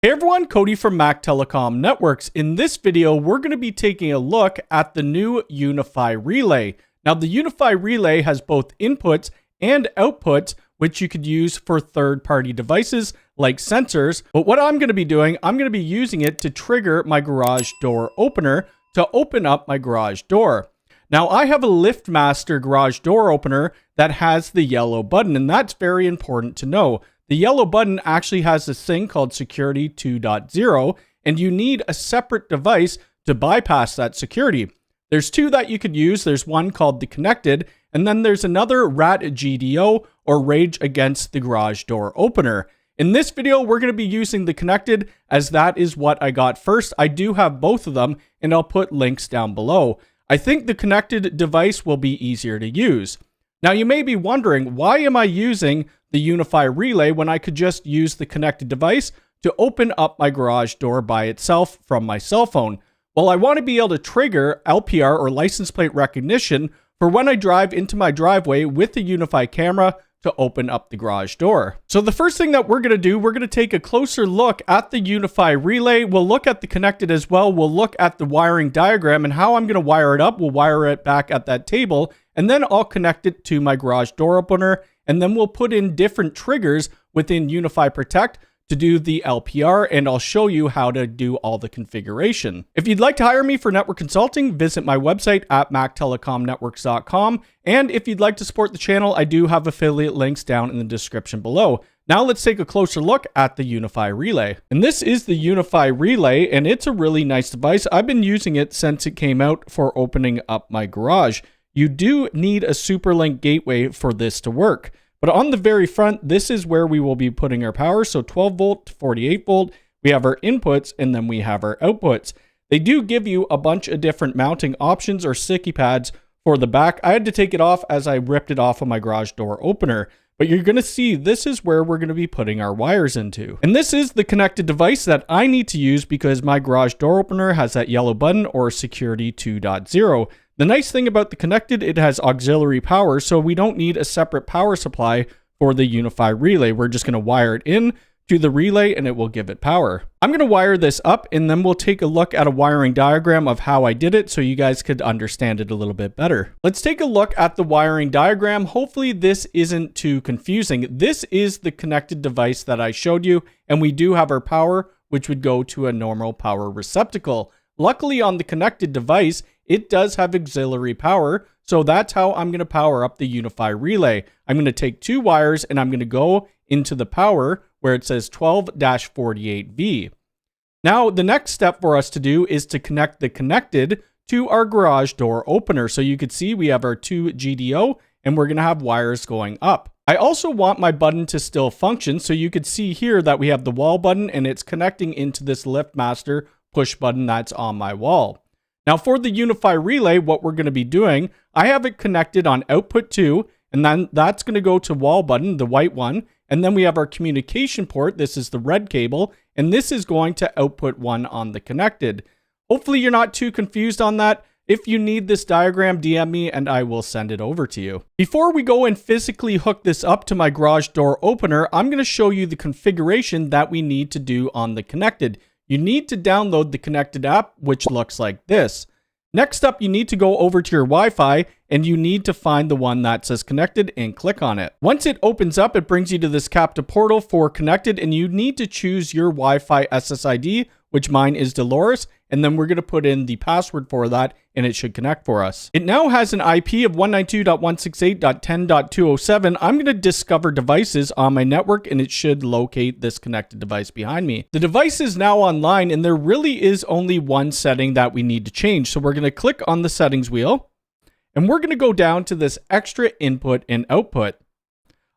Hey everyone, Cody from Mac Telecom Networks. In this video, we're going to be taking a look at the new UniFi Relay. Now, the UniFi Relay has both inputs and outputs, which you could use for third-party devices like sensors. But what I'm going to be doing, I'm going to be using it to trigger my garage door opener to open up my garage door. Now, I have a LiftMaster garage door opener that has the yellow button, and that's very important to know. The yellow button actually has this thing called Security 2.0, and you need a separate device to bypass that security. There's two that you could use. There's one called the Konnect, and then there's another RATGDO, or Rage Against the Garage Door Opener. In this video, we're going to be using the Konnect as that is what I got first. I do have both of them, and I'll put links down below. I think the connected device will be easier to use. Now, you may be wondering, why am I using the UniFi Relay when I could just use the connected device to open up my garage door by itself from my cell phone? Well, I want to be able to trigger LPR or license plate recognition for when I drive into my driveway with the UniFi camera to open up the garage door. So the first thing that we're going to do, we're going to take a closer look at the UniFi Relay. We'll look at the Konnect as well. We'll look at the wiring diagram and how I'm going to wire it up. We'll wire it back at that table, and then I'll connect it to my garage door opener, and then we'll put in different triggers within UniFi Protect to do the LPR, and I'll show you how to do all the configuration. If you'd like to hire me for network consulting, visit my website at mactelecomnetworks.com. And if you'd like to support the channel, I do have affiliate links down in the description below. Now let's take a closer look at the UniFi Relay. And this is the UniFi Relay, and it's a really nice device. I've been using it since it came out for opening up my garage. You do need a SuperLink gateway for this to work. But on the very front, this is where we will be putting our power. So 12 volt to 48 volt, we have our inputs, and then we have our outputs. They do give you a bunch of different mounting options or sticky pads for the back. I had to take it off as I ripped it off of my garage door opener. But you're going to see this is where we're going to be putting our wires into. And this is the connected device that I need to use because my garage door opener has that yellow button or Security 2.0. The nice thing about the Konnect, it has auxiliary power, so we don't need a separate power supply for the UniFi Relay. We're just going to wire it in to the relay and it will give it power. I'm going to wire this up and then we'll take a look at a wiring diagram of how I did it so you guys could understand it a little bit better. Let's take a look at the wiring diagram. Hopefully this isn't too confusing. This is the connected device that I showed you, and we do have our power, which would go to a normal power receptacle. Luckily on the connected device, it does have auxiliary power, so that's how I'm going to power up the UniFi Relay. I'm going to take two wires and I'm going to go into the power where it says 12-48V. Now, the next step for us to do is to connect the Konnect to our garage door opener. So you could see we have our two GDO and we're going to have wires going up. I also want my button to still function, so you could see here that we have the wall button and it's connecting into this LiftMaster push button that's on my wall. Now for the UniFi Relay, what we're going to be doing, I have it connected on output 2, and then that's going to go to wall button, the white one, and then we have our communication port, this is the red cable, and this is going to output 1 on the Konnect. Hopefully you're not too confused on that. If you need this diagram, DM me and I will send it over to you. Before we go and physically hook this up to my garage door opener, I'm going to show you the configuration that we need to do on the Konnect. You need to download the Konnect app, which looks like this. Next up, you need to go over to your Wi-Fi and you need to find the one that says Konnect and click on it. Once it opens up, it brings you to this CAPTCHA portal for Konnect, and you need to choose your Wi-Fi SSID, which mine is Dolores, and then we're going to put in the password for that and it should connect for us. It now has an IP of 192.168.10.207. I'm going to discover devices on my network and it should locate this connected device behind me. The device is now online and there really is only one setting that we need to change. So we're going to click on the settings wheel and we're going to go down to this extra input and output.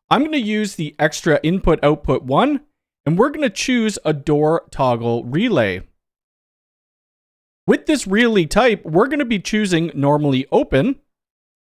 I'm going to use the extra input output 1 and we're going to choose a door toggle relay. With this relay type, we're going to be choosing normally open,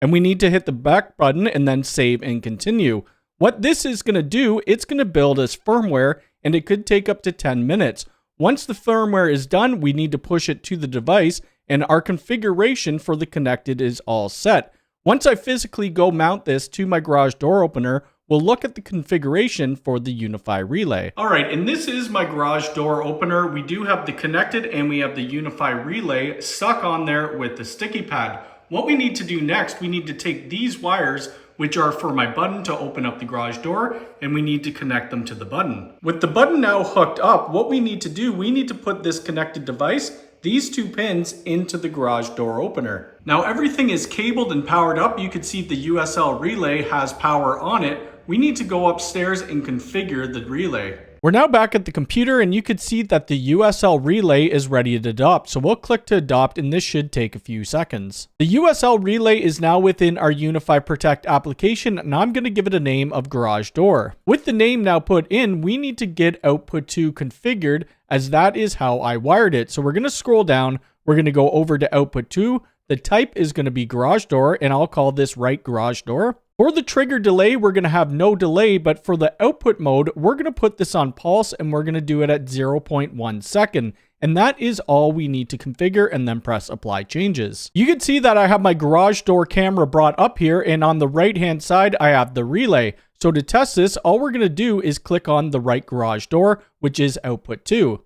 and we need to hit the back button and then save and continue. What this is going to do, it's going to build as firmware, and it could take up to 10 minutes. Once the firmware is done, we need to push it to the device, and our configuration for the Konnect is all set. Once I physically go mount this to my garage door opener, we'll look at the configuration for the UniFi Relay. All right, and this is my garage door opener. We do have the connected and we have the UniFi Relay stuck on there with the sticky pad. What we need to do next, we need to take these wires, which are for my button to open up the garage door, and we need to connect them to the button. With the button now hooked up, what we need to do, we need to put this connected device, these two pins, into the garage door opener. Now everything is cabled and powered up. You can see the USL relay has power on it. We need to go upstairs and configure the relay. We're now back at the computer and you can see that the USL relay is ready to adopt. So we'll click to adopt and this should take a few seconds. The USL relay is now within our UniFi Protect application and I'm going to give it a name of garage door. With the name now put in, we need to get output 2 configured as that is how I wired it. So we're going to scroll down. We're going to go over to output 2. The type is going to be garage door and I'll call this right garage door. For the trigger delay, we're going to have no delay, but for the output mode, we're going to put this on pulse and we're going to do it at 0.1 second. And that is all we need to configure and then press apply changes. You can see that I have my garage door camera brought up here and on the right hand side, I have the relay. So to test this, all we're going to do is click on the right garage door, which is output 2.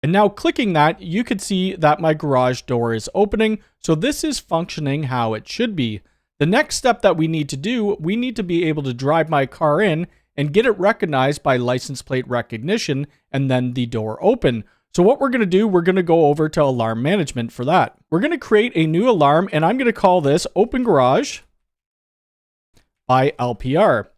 And now clicking that, you can see that my garage door is opening. So this is functioning how it should be. The next step that we need to do, we need to be able to drive my car in and get it recognized by license plate recognition and then the door open. So what we're going to do, we're going to go over to alarm management for that. We're going to create a new alarm and I'm going to call this Open Garage by LPR.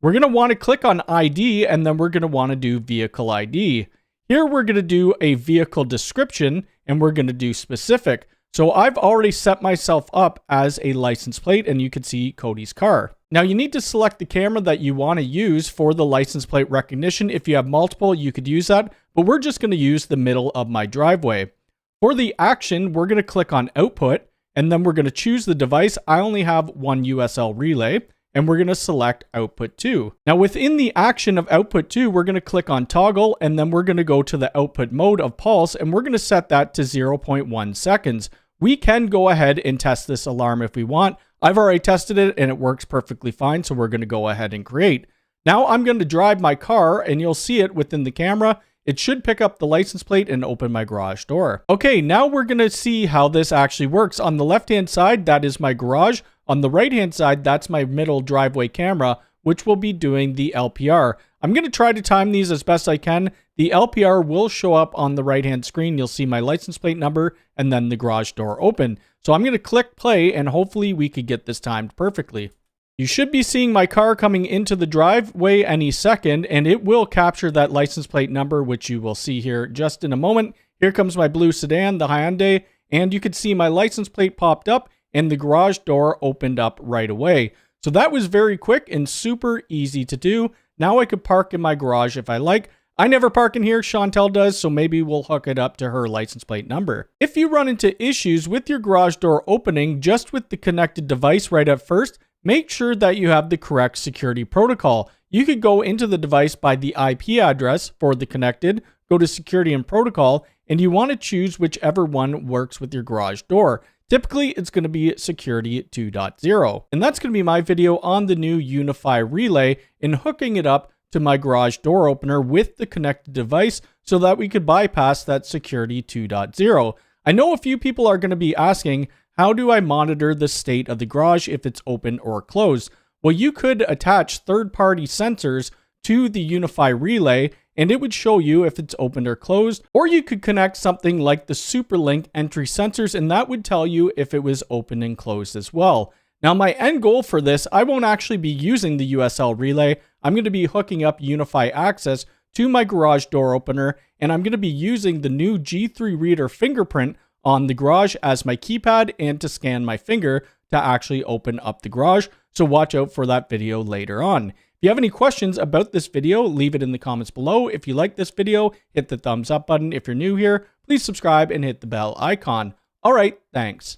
We're going to want to click on ID and then we're going to want to do vehicle ID. Here we're going to do a vehicle description and we're going to do specific. So I've already set myself up as a license plate and you can see Cody's car. Now you need to select the camera that you want to use for the license plate recognition. If you have multiple, you could use that, but we're just going to use the middle of my driveway. For the action, we're going to click on output and then we're going to choose the device. I only have one USL relay and we're going to select output 2. Now within the action of output 2, we're going to click on toggle and then we're going to go to the output mode of pulse and we're going to set that to 0.1 seconds. We can go ahead and test this alarm if we want. I've already tested it and it works perfectly fine. So we're going to go ahead and create. Now I'm going to drive my car and you'll see it within the camera. It should pick up the license plate and open my garage door. Okay, now we're going to see how this actually works. On the left-hand side, that is my garage. On the right-hand side, that's my middle driveway camera, which will be doing the LPR. I'm going to try to time these as best I can. The LPR will show up on the right-hand screen. You'll see my license plate number and then the garage door open. So I'm going to click play and hopefully we could get this timed perfectly. You should be seeing my car coming into the driveway any second and it will capture that license plate number, which you will see here just in a moment. Here comes my blue sedan, the Hyundai, and you can see my license plate popped up and the garage door opened up right away. So that was very quick and super easy to do. Now I could park in my garage if I like. I never park in here, Chantel does, so maybe we'll hook it up to her license plate number. If you run into issues with your garage door opening just with the connected device right at first, make sure that you have the correct security protocol. You could go into the device by the IP address for the connected, go to security and protocol, and you want to choose whichever one works with your garage door. Typically, it's going to be security 2.0. And that's going to be my video on the new UniFi Relay and hooking it up to my garage door opener with the connected device so that we could bypass that security 2.0. I know a few people are going to be asking, how do I monitor the state of the garage if it's open or closed? Well, you could attach third-party sensors to the UniFi Relay and it would show you if it's open or closed, or you could connect something like the SuperLink entry sensors and that would tell you if it was open and closed as well. Now my end goal for this, I won't actually be using the USL relay. I'm going to be hooking up UniFi access to my garage door opener and I'm going to be using the new G3 reader fingerprint on the garage as my keypad and to scan my finger to actually open up the garage. So watch out for that video later on. If you have any questions about this video, leave it in the comments below. If you like this video, hit the thumbs up button. If you're new here, please subscribe and hit the bell icon. All right, thanks.